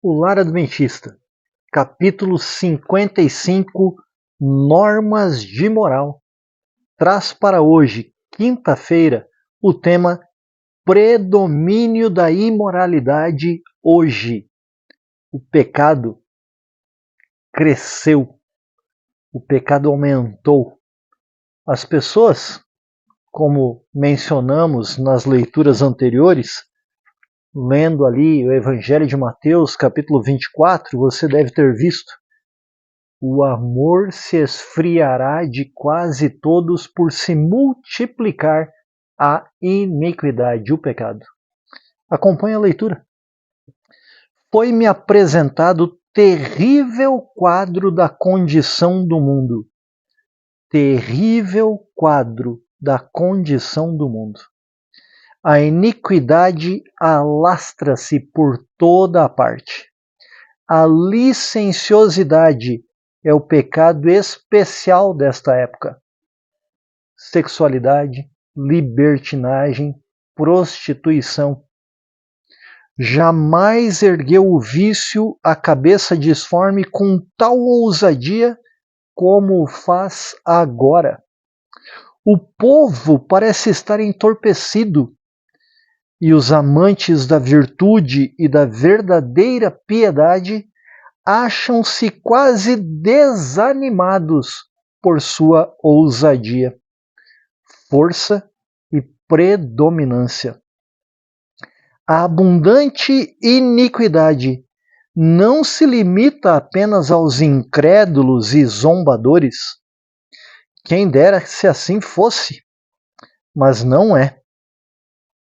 O Lar Adventista, capítulo 55, Normas de Moral, traz para hoje, quinta-feira, o tema Predomínio da imoralidade hoje. O pecado cresceu, o pecado aumentou. As pessoas, como mencionamos nas leituras anteriores, lendo ali o Evangelho de Mateus, capítulo 24, você deve ter visto: o amor se esfriará de quase todos por se multiplicar a iniquidade, o pecado. Acompanhe a leitura. Foi-me apresentado terrível quadro da condição do mundo. Terrível quadro da condição do mundo. A iniquidade alastra-se por toda a parte. A licenciosidade é o pecado especial desta época. Sexualidade, libertinagem, prostituição. Jamais ergueu o vício a cabeça disforme com tal ousadia como o faz agora. O povo parece estar entorpecido, e os amantes da virtude e da verdadeira piedade acham-se quase desanimados por sua ousadia, força e predominância. A abundante iniquidade não se limita apenas aos incrédulos e zombadores. Quem dera se assim fosse, mas não é.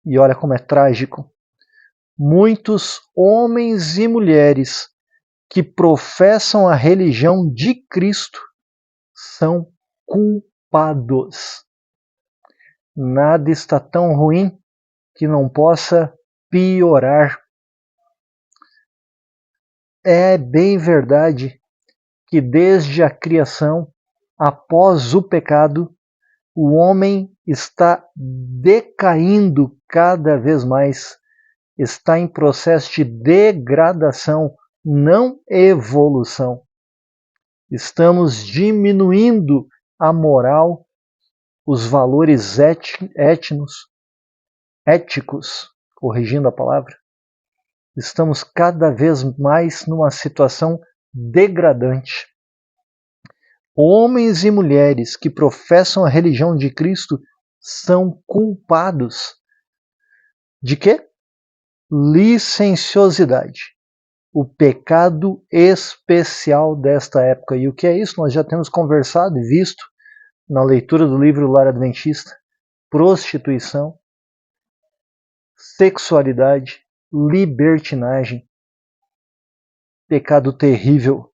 E olha como é trágico. Muitos homens e mulheres que professam a religião de Cristo são culpados. Nada está tão ruim que não possa piorar. É bem verdade que desde a criação, após o pecado, o homem está decaindo cada vez mais, está em processo de degradação, não evolução. Estamos diminuindo a moral, os valores éticos, corrigindo a palavra. Estamos cada vez mais numa situação degradante. Homens e mulheres que professam a religião de Cristo são culpados. De quê? Licenciosidade. O pecado especial desta época. E o que é isso? Nós já temos conversado e visto na leitura do livro Lar Adventista. Prostituição, sexualidade, libertinagem. Pecado terrível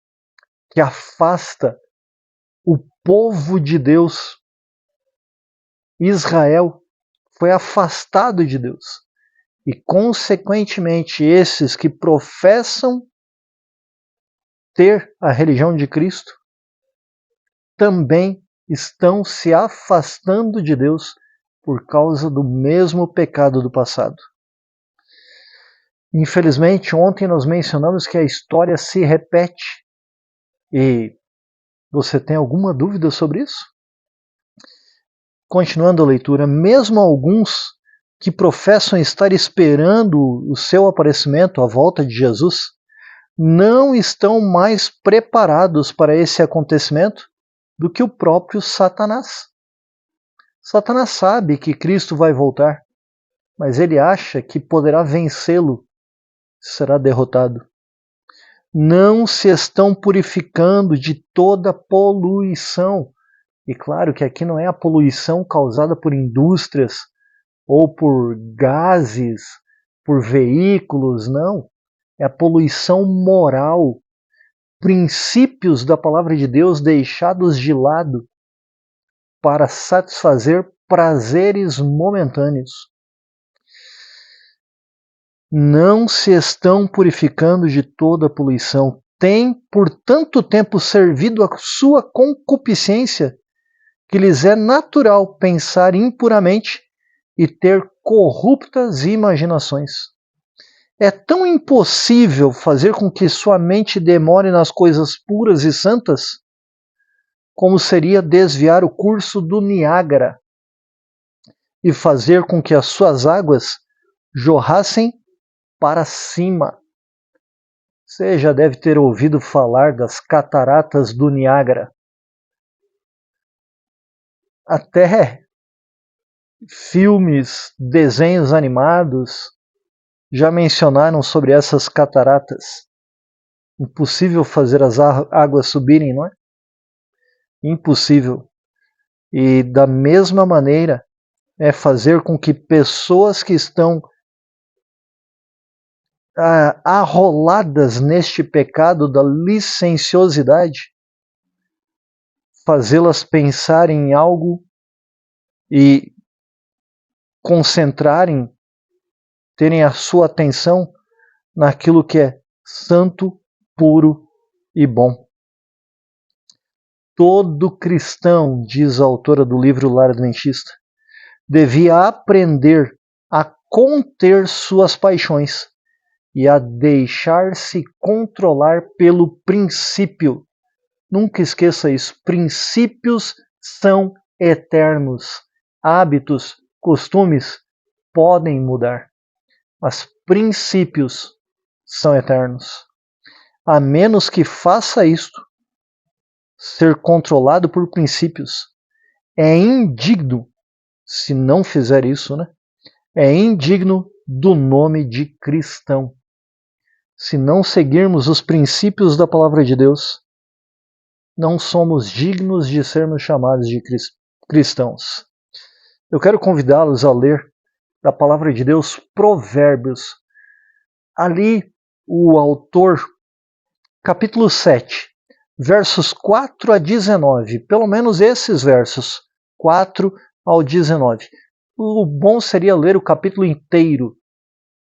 que afasta o povo de Deus. Israel foi afastado de Deus. E, consequentemente, esses que professam ter a religião de Cristo também estão se afastando de Deus por causa do mesmo pecado do passado. Infelizmente, ontem nós mencionamos que a história se repete. E você tem alguma dúvida sobre isso? Continuando a leitura, mesmo alguns que professam estar esperando o seu aparecimento, a volta de Jesus, não estão mais preparados para esse acontecimento do que o próprio Satanás. Satanás sabe que Cristo vai voltar, mas ele acha que poderá vencê-lo, será derrotado. Não se estão purificando de toda poluição. E claro que aqui não é a poluição causada por indústrias ou por gases, por veículos, não. É a poluição moral, princípios da palavra de Deus deixados de lado para satisfazer prazeres momentâneos. Não se estão purificando de toda a poluição. Têm por tanto tempo servido a sua concupiscência que lhes é natural pensar impuramente e ter corruptas imaginações. É tão impossível fazer com que sua mente demore nas coisas puras e santas, como seria desviar o curso do Niágara e fazer com que as suas águas jorrassem para cima. Você já deve ter ouvido falar das cataratas do Niágara. Até filmes, desenhos animados já mencionaram sobre essas cataratas. Impossível fazer as águas subirem, não é? Impossível. E da mesma maneira é fazer com que pessoas que estão arroladas neste pecado da licenciosidade, fazê-las pensar em algo e concentrarem, terem a sua atenção naquilo que é santo, puro e bom. Todo cristão, diz a autora do livro Lar Adventista, devia aprender a conter suas paixões e a deixar-se controlar pelo princípio. Nunca esqueça isso. Princípios são eternos. Hábitos, costumes podem mudar, mas princípios são eternos. A menos que faça isto, ser controlado por princípios, é indigno, se não fizer isso, né? É indigno do nome de cristão. Se não seguirmos os princípios da palavra de Deus, não somos dignos de sermos chamados de cristãos. Eu quero convidá-los a ler da palavra de Deus Provérbios. Ali o autor, capítulo 7, versos 4 a 19, pelo menos esses versos, 4 ao 19. O bom seria ler o capítulo inteiro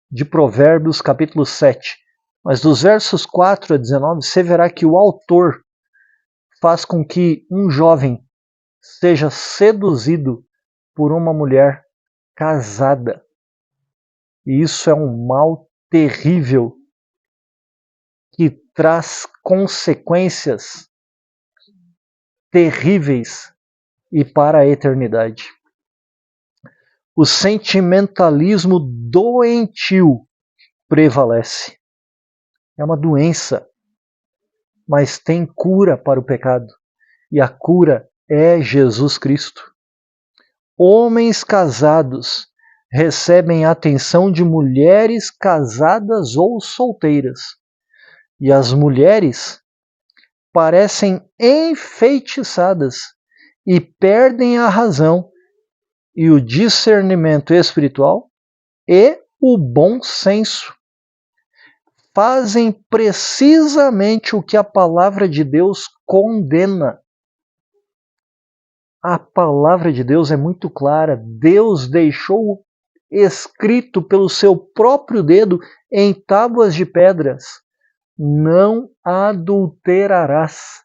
de Provérbios, capítulo 7. Mas dos versos 4 a 19, você verá que o autor faz com que um jovem seja seduzido por uma mulher casada. E isso é um mal terrível que traz consequências terríveis e para a eternidade. O sentimentalismo doentio prevalece. É uma doença, mas tem cura para o pecado. E a cura é Jesus Cristo. Homens casados recebem a atenção de mulheres casadas ou solteiras. E as mulheres parecem enfeitiçadas e perdem a razão e o discernimento espiritual e o bom senso. Fazem precisamente o que a palavra de Deus condena. A palavra de Deus é muito clara. Deus deixou escrito pelo seu próprio dedo em tábuas de pedras: não adulterarás.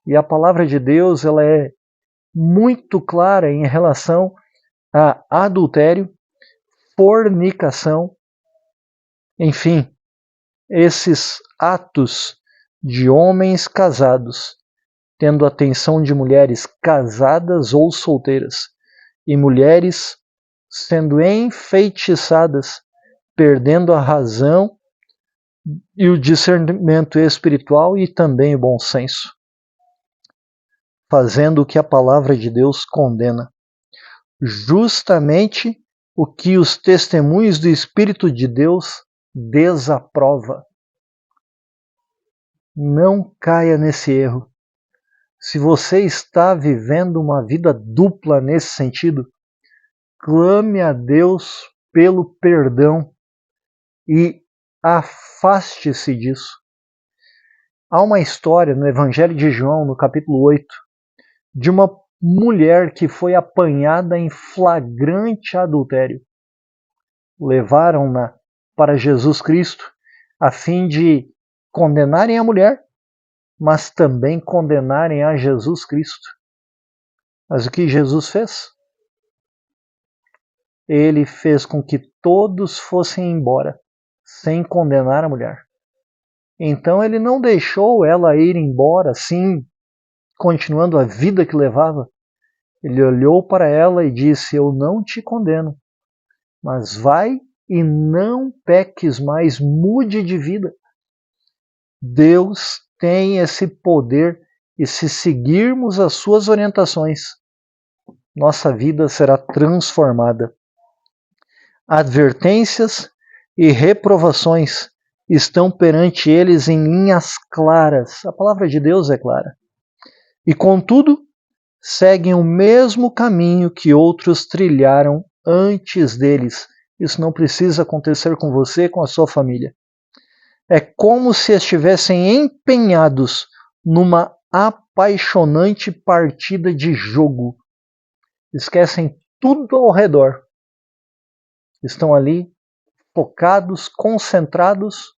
E a palavra de Deus, ela é muito clara em relação a adultério, fornicação, enfim, esses atos de homens casados tendo atenção de mulheres casadas ou solteiras, e mulheres sendo enfeitiçadas, perdendo a razão e o discernimento espiritual e também o bom senso, fazendo o que a palavra de Deus condena. Justamente o que os testemunhos do Espírito de Deus desaprova. Não caia nesse erro. Se você está vivendo uma vida dupla nesse sentido, clame a Deus pelo perdão e afaste-se disso. Há uma história no Evangelho de João, no capítulo 8, de uma mulher que foi apanhada em flagrante adultério. Levaram-na para Jesus Cristo a fim de condenarem a mulher, mas também condenarem a Jesus Cristo. Mas o que Jesus fez? Ele fez com que todos fossem embora, sem condenar a mulher. Então ele não deixou ela ir embora assim, continuando a vida que levava. Ele olhou para ela e disse: eu não te condeno, mas vai e não peques mais, mude de vida. Deus tem esse poder e se seguirmos as suas orientações, nossa vida será transformada. Advertências e reprovações estão perante eles em linhas claras. A palavra de Deus é clara. E contudo, seguem o mesmo caminho que outros trilharam antes deles. Isso não precisa acontecer com você, com a sua família. É como se estivessem empenhados numa apaixonante partida de jogo. Esquecem tudo ao redor. Estão ali focados, concentrados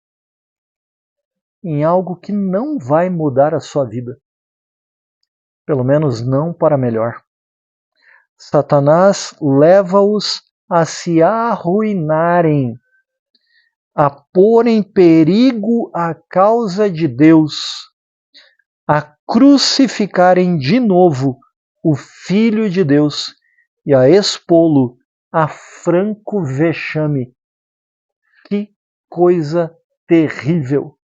em algo que não vai mudar a sua vida. Pelo menos não para melhor. Satanás leva-os a se arruinarem, a pôr em perigo a causa de Deus, a crucificarem de novo o Filho de Deus e a expô-lo a franco vexame. Que coisa terrível!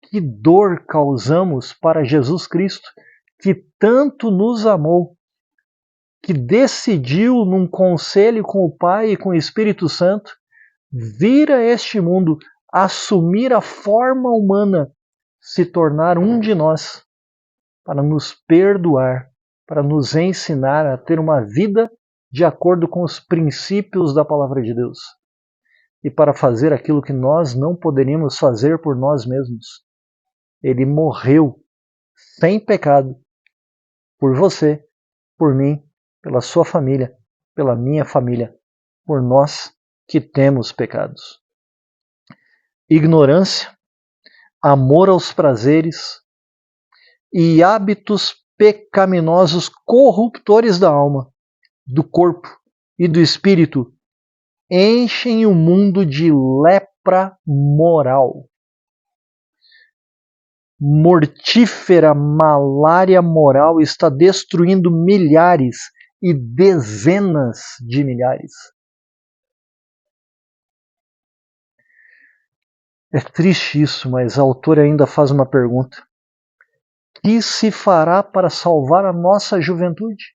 Que dor causamos para Jesus Cristo, que tanto nos amou, que decidiu, num conselho com o Pai e com o Espírito Santo, vir a este mundo, assumir a forma humana, se tornar um de nós, para nos perdoar, para nos ensinar a ter uma vida de acordo com os princípios da Palavra de Deus. E para fazer aquilo que nós não poderíamos fazer por nós mesmos. Ele morreu sem pecado por você, por mim, pela sua família, pela minha família, por nós que temos pecados. Ignorância, amor aos prazeres e hábitos pecaminosos corruptores da alma, do corpo e do espírito enchem o mundo de lepra moral. Mortífera malária moral está destruindo milhares e dezenas de milhares. É triste isso, mas a autora ainda faz uma pergunta. Que se fará para salvar a nossa juventude?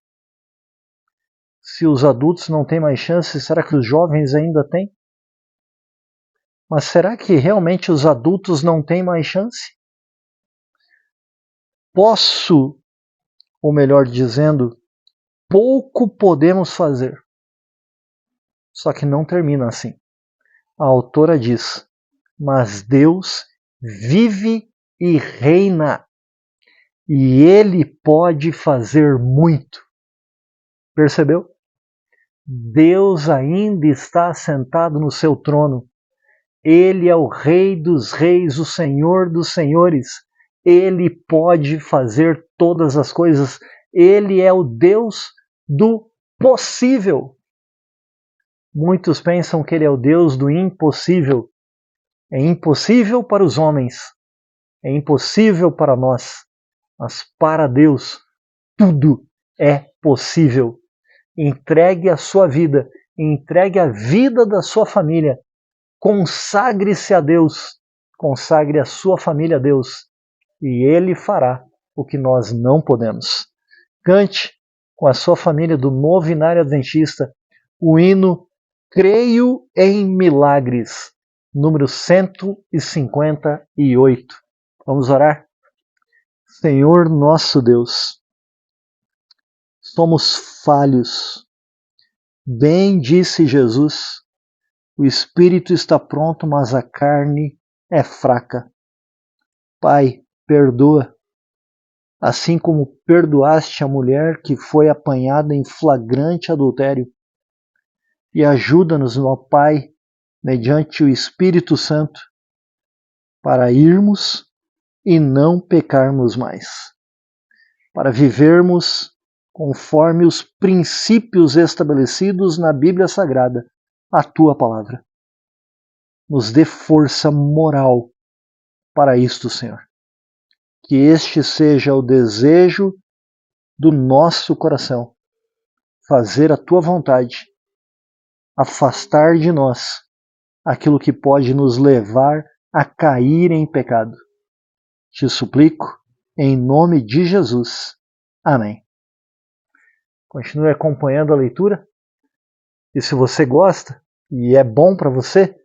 Se os adultos não têm mais chance, será que os jovens ainda têm? Mas será que realmente os adultos não têm mais chance? Posso, ou melhor dizendo, pouco podemos fazer. Só que não termina assim. A autora diz: mas Deus vive e reina, e Ele pode fazer muito. Percebeu? Deus ainda está sentado no seu trono. Ele é o Rei dos reis, o Senhor dos senhores. Ele pode fazer todas as coisas. Ele é o Deus do possível. Muitos pensam que Ele é o Deus do impossível. É impossível para os homens. É impossível para nós. Mas para Deus, tudo é possível. Entregue a sua vida. Entregue a vida da sua família. Consagre-se a Deus, consagre a sua família a Deus, e Ele fará o que nós não podemos. Cante com a sua família do Novenário Adventista o hino Creio em Milagres, número 158. Vamos orar? Senhor nosso Deus, somos falhos. Bem disse Jesus, o espírito está pronto, mas a carne é fraca. Pai, perdoa, assim como perdoaste a mulher que foi apanhada em flagrante adultério. E ajuda-nos, ó Pai, mediante o Espírito Santo, para irmos e não pecarmos mais. Para vivermos conforme os princípios estabelecidos na Bíblia Sagrada, a Tua Palavra. nos dê força moral para isto, Senhor. Que este seja o desejo do nosso coração, fazer a Tua vontade, afastar de nós aquilo que pode nos levar a cair em pecado. Te suplico, em nome de Jesus. Amém. Continue acompanhando a leitura. E se você gosta e é bom para você,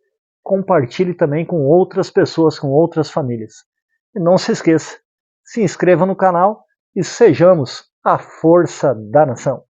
compartilhe também com outras pessoas, com outras famílias. E não se esqueça, se inscreva no canal e sejamos a força da nação.